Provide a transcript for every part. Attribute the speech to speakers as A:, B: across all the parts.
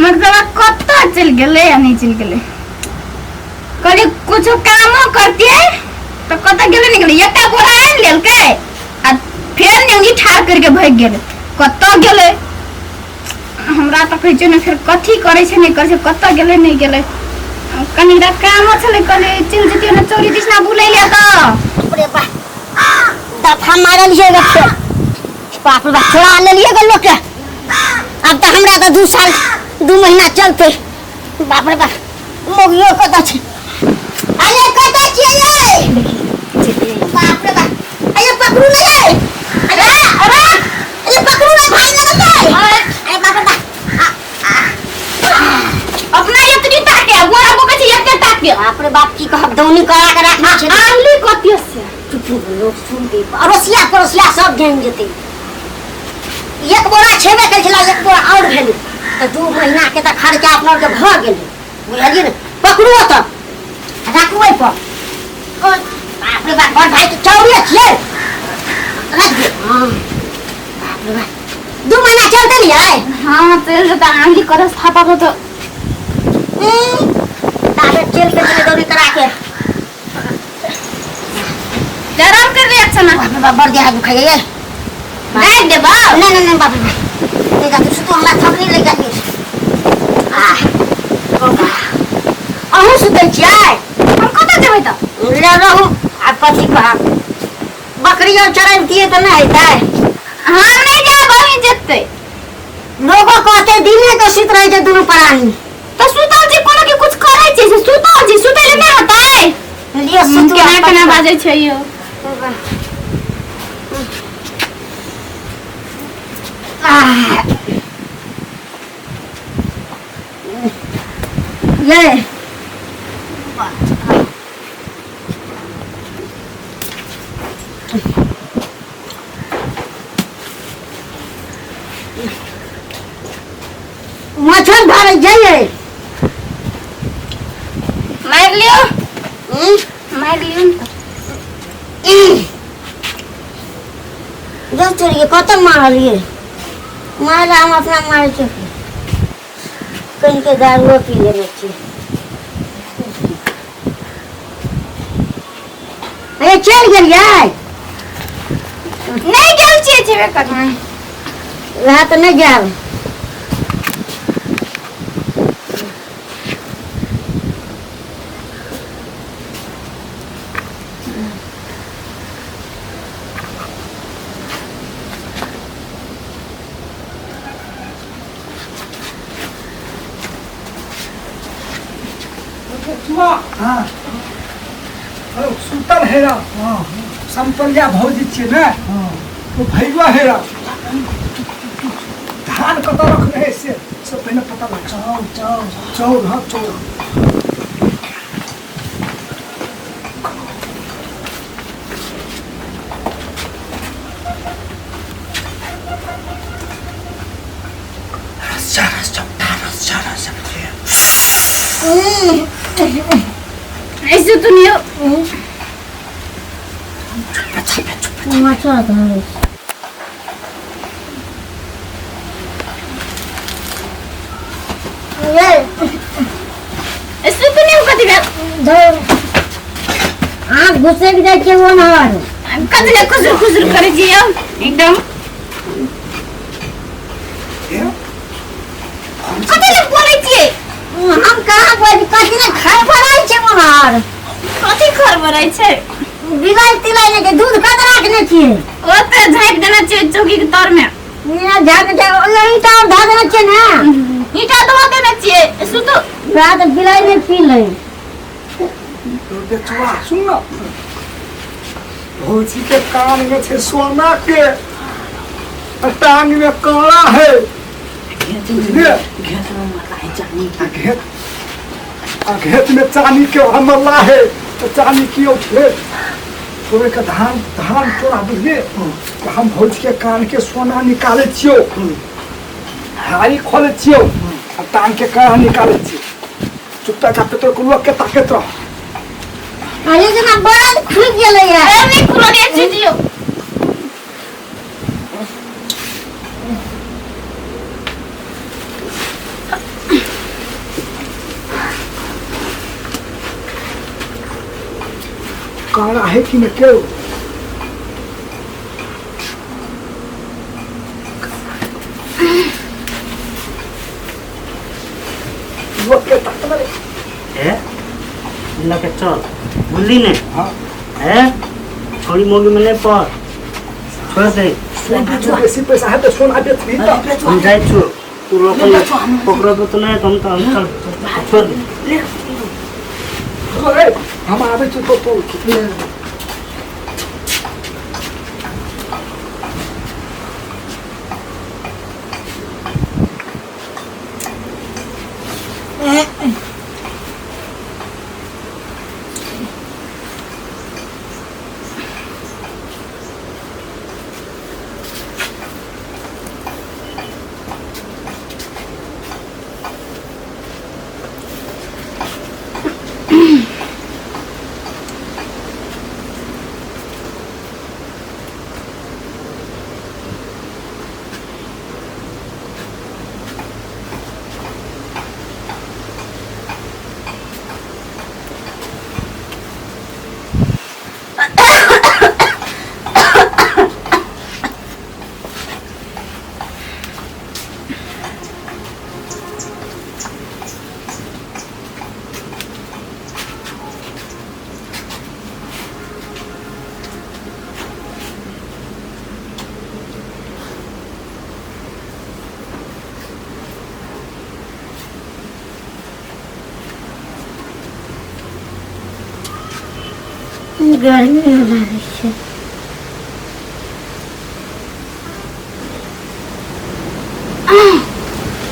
A: मतलब कत्ता चल गेले या नहीं चल गेले कभी कुछ कामो करती है तो कत्ता गेले नहीं गेले एकटा बोरा आन लेल के आ फिर नेंगी ठार करके भाग गेले कत्ता गेले हमरा तो कहै छै ने फिर कथी करे छै नहीं करे छै कत्ता गेले नहीं गेले कनिरा काम छले कले चल जतियो ना चोरी दिसना बुलै ले त अरे बा दफा मारल जे गे बाप रे छोड़ा ले लिए गे लोग के अब तो हमरा का 2 साल 2 महीना चलते बाप रे बाप मोगियो कता छै अरे कता छै ये बाप रे बाप अरे पकड़ू ना ये अरे अरे पकड़ू ना भाई ना अरे बाप रे बाप अपना इतनी ताके गोरा को कछि एकटा ताके बाप रे बाप की कहब दौनी करा के रखना छै आंगली कतिय से चुप लोग सुन दे अरोसिया सब घेन जेते एक बोरा छेबे कर छला एक बोरा और भेल त 2 महीना के त खर्चा अपना के भ गेल बुझलिए न पकड़ू त राखबै पर ओ बाप रे बाप बड़ भाई तो चौरिया छिए रख दे हां बाप रे बाप 2 महीना चलते नहीं है हां तेल त आंगली करस थापा तो तारे जेल के चले दौरी करा के जराम कर रे अच्छा ना बाप रे बाप बड़ देह दुखाई है नहीं दे बा नहीं बाप रे देखा तू तो हमरा थकनी ले जानी अहू सुतै छियै हम कतऽ जेबै त ले रहू आ कथी कहब बकरी और चराइ दिए त नहीं हेतै हम नहीं जाब अभी जेतै लोग कहते दिने के सुत रहे छै दुनु प्राणी त सुतल छी कोनो के कुछ करै छै से सुतल छी सुतै ले नहीं होतै लियो सुत के केना बाजै छै यो ये मच्छर धर जाइए मार लियो जब चोरी के कत मारलिए मार हम अपना मार चुके कहीं के दारू पी लेने चाहिए अरे चल गेलिए नहीं गेल छिए जेबे करना रहा तो नहीं जाब
B: हाँ सुतल हेरा समतोलिया भौजी छियै ने वो भैया हेरा धान कतऽ रखने है से सब पहले पता लग चाउर हाँ चाउर
A: ऐसे तो नहीं
C: माचा धान
A: ये ऐसे तो नहीं कति बे
C: धर आँख घुसे के जाय के वो नहर
A: कति खुसुर खुसुर करे जियो एकदम कति बोलै छियै
C: हम कहाँ बोल कथी ने खाय भराई छै मोहर
A: कथी खर भराई छै
C: बिगाड़ तिलाई ने दूध कत राखने छियै
A: ओते झाँक देना छियै चौकी के तर में
C: मेरा झाग दे ईटा धा देना छियै ने
A: ईटा धो देना छियै सुतो
C: रात बिलाई ने पी ले
B: तो देखवा सुन ना भौजी के कान में छे सोना के टांग में काला है घेत में चांदी के हमला है तो चांदी की उठे थोड़े का धान चोरा बुझलिए तो हम भौजी के कान के सोना निकाले छियो हारी खोले छियो आ टांग के कान निकाले छियो चुपता चापे तो कुलवा के ताकत रह
C: अरे जना बड़ा खुल गेलै यार
A: ए नहीं खुलो के छिटियो
B: काला है कि न क्यों वो के तक में
D: ए इला के चल बुल्ली ने
B: हां
D: ए छोड़ी मोगी में नहीं पर छोड़ दे
B: बेसी पैसा है तो सोना बेच भी तो
D: हम जाए छु तू लोग पकड़ो तो नहीं कम तो हम चल छोड़ दे
B: अरे हम आवे छु तो कितने
C: गर्मी हो रही है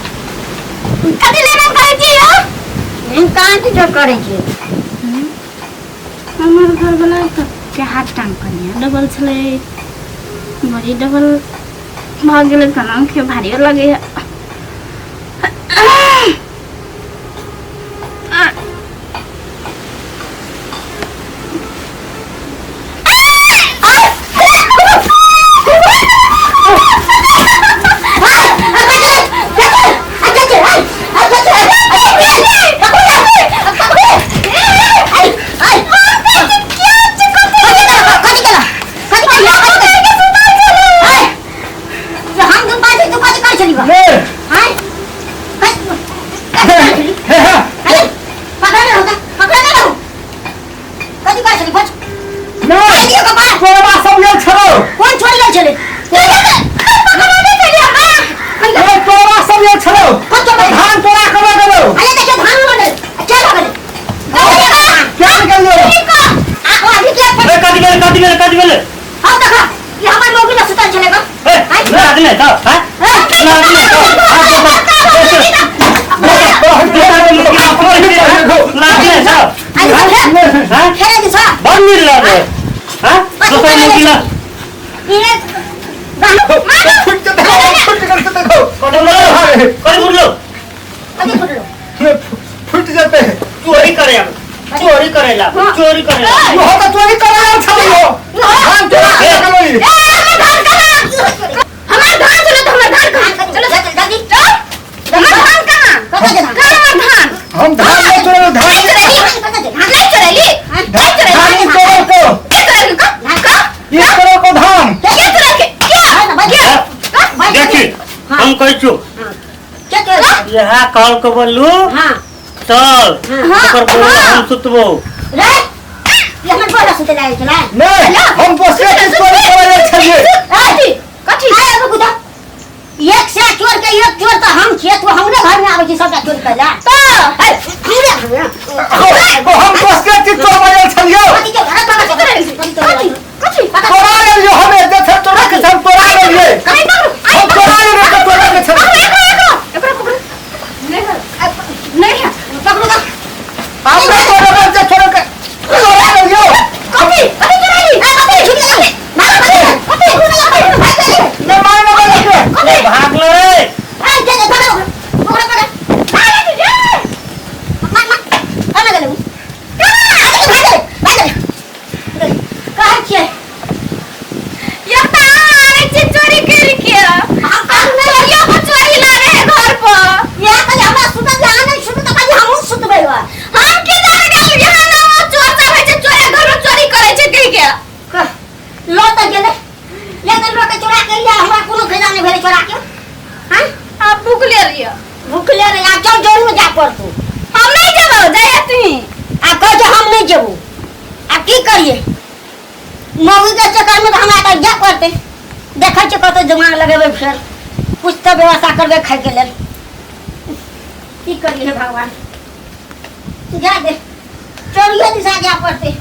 A: कथी लेना करे छी हो
C: हम कहाँ की जो करे छी
A: हमर घर वाला तो के हाथ टांग कनिया डबल छले बड़ी डबल भाग गेले कना के भारी लगे
B: फुट जाते हैं
D: चोरी करेला
B: चोरी तो चोरी कराया छलियो हम चोरा करली
A: हमार धान चलो तो हमार धान कहां चलो जल्दी हमार धान कहां हमार धान
B: हम धान नहीं चोरे धान
A: नहीं चोरेली
B: धान चोरे को ये करो को धान
A: क्या चोरे के क्या
D: देखी हम कह छु
C: क्या करे
D: यहाँ कॉल को बोलू
C: हां
D: चल ओकर बोल हम सुतबो
C: रे ये हमर बोला सुते लाए चला
B: नहीं हम बसे के चोरी करे छलिए
C: कथी कथी आया रुक जा एक से चोर के एक चोर तो हम छिए तो हमरे घर में आवे छी सबटा चोरी करला
A: तो
B: हम बसे के चोर करे छलिए
C: कथी के घर का
A: कथी
B: चोरा लियो हमें देखे चोरा के हम चोरा लिए हम चोरा लिए के चोरा के छलिए
A: नहीं
C: पकड़ो का
B: हम चोरा के चोरा के चोरा लियो
A: कथी चोरेली कथी
B: न मारना वाला के
D: भाग ले
C: ए दे दे पकड़ो पकड़ो लेकिन लोग के चोरा के लिया हमरा कोनो फायदा नहीं भेले चोरा के हां
A: आप भूख ले रही है
C: भूखले रे आ चल जोन में जा पड़तो
A: हम नहीं जब जाए तुम
C: आ कह जो हम नहीं जेबू आ की करिए मौगी के चक्कर में तो हमरा का जा पड़ते देखै छ कत दिमाग लगेबे फिर कुछ तो व्यवस्था करबे खाए के लेल की करिए भगवान जा दे चोरिए दिशा जा पड़ते